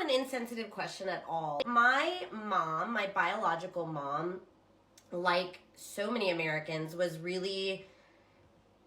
an insensitive question at all. My mom, my biological mom, like so many Americans, was really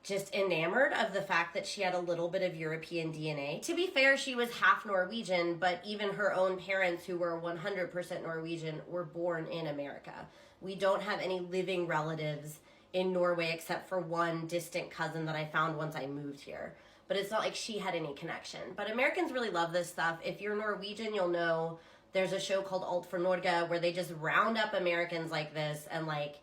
just enamored of the fact that she had a little bit of European DNA. To be fair, she was half Norwegian, but even her own parents, who were 100% Norwegian, were born in America. We don't have any living relatives in Norway except for one distant cousin that I found once I moved here. But it's not like she had any connection. But Americans really love this stuff. If you're Norwegian, you'll know there's a show called Alt for Norge where they just round up Americans like this and like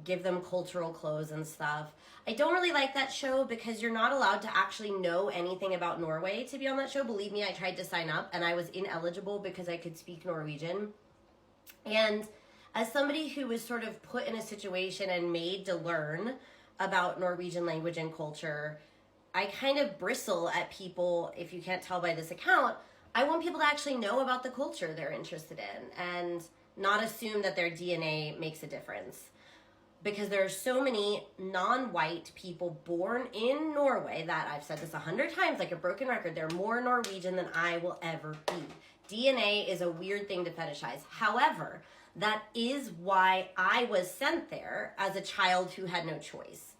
give them cultural clothes and stuff. I don't really like that show because you're not allowed to actually know anything about Norway to be on that show. Believe me, I tried to sign up and I was ineligible because I could speak Norwegian. And as somebody who was sort of put in a situation and made to learn about Norwegian language and culture, I kind of bristle at people. If you can't tell by this account, I want people to actually know about the culture they're interested in and not assume that their DNA makes a difference. Because there are so many non-white people born in Norway that, I've said this 100 times like a broken record, they're more Norwegian than I will ever be. DNA is a weird thing to fetishize. However, that is why I was sent there as a child who had no choice.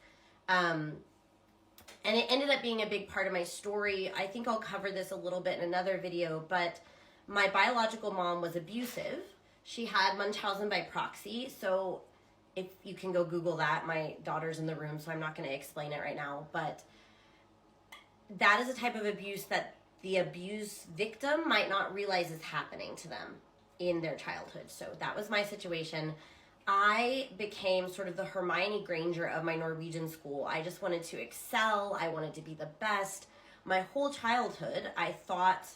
And it ended up being a big part of my story. I think I'll cover this a little bit in another video, but my biological mom was abusive. She had Munchausen by proxy, so if you can go Google that. My daughter's in the room, so I'm not going to explain it right now, but that is a type of abuse that the abuse victim might not realize is happening to them in their childhood. So that was my situation. I became sort of the Hermione Granger of my Norwegian school. I just wanted to excel. I wanted to be the best. My whole childhood, I thought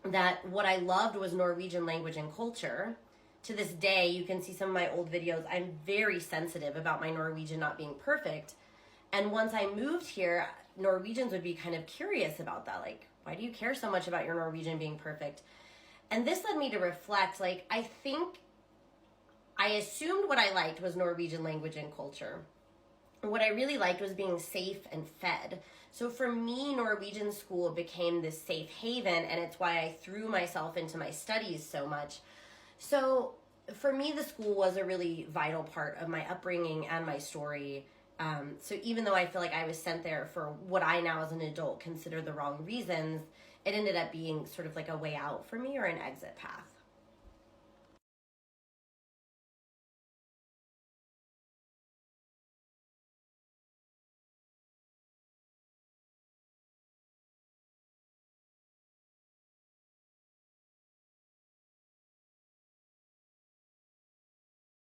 that what I loved was Norwegian language and culture. To this day, you can see some of my old videos. I'm very sensitive about my Norwegian not being perfect. And once I moved here, Norwegians would be kind of curious about that. Like, why do you care so much about your Norwegian being perfect? And this led me to reflect, like, I think I assumed what I liked was Norwegian language and culture. What I really liked was being safe and fed. So for me, Norwegian school became this safe haven, and it's why I threw myself into my studies so much. So for me, the school was a really vital part of my upbringing and my story. So even though I feel like I was sent there for what I now as an adult consider the wrong reasons, it ended up being sort of like a way out for me or an exit path.